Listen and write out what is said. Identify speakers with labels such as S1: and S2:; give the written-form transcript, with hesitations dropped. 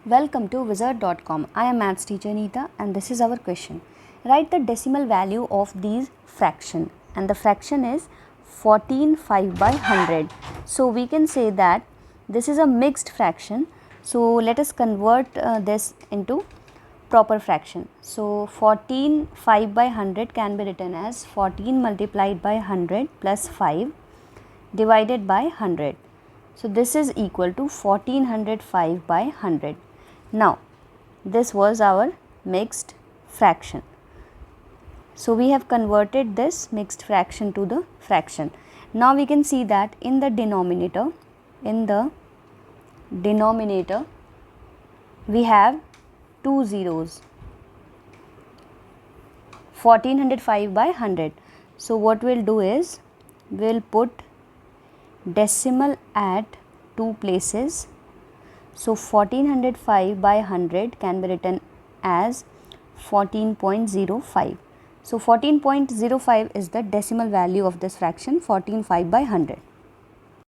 S1: Welcome to Wizard.com. I am maths teacher Neeta and this is our question. Write the decimal value of these fraction, and the fraction is 14 5 by 100. So we can say that this is a mixed fraction. So let us convert this into proper fraction. So 14 5 by 100 can be written as 14 multiplied by 100 plus 5 divided by 100. So this is equal to 1405 by 100. Now this was our mixed fraction. So we have converted this mixed fraction to the fraction. Now we can see that in the denominator we have two zeros, 1405 by 100. So what we'll do is we'll put decimal at two places. So 1405 by 100 can be written as 14.05. So 14.05 is the decimal value of this fraction 14 5 by 100.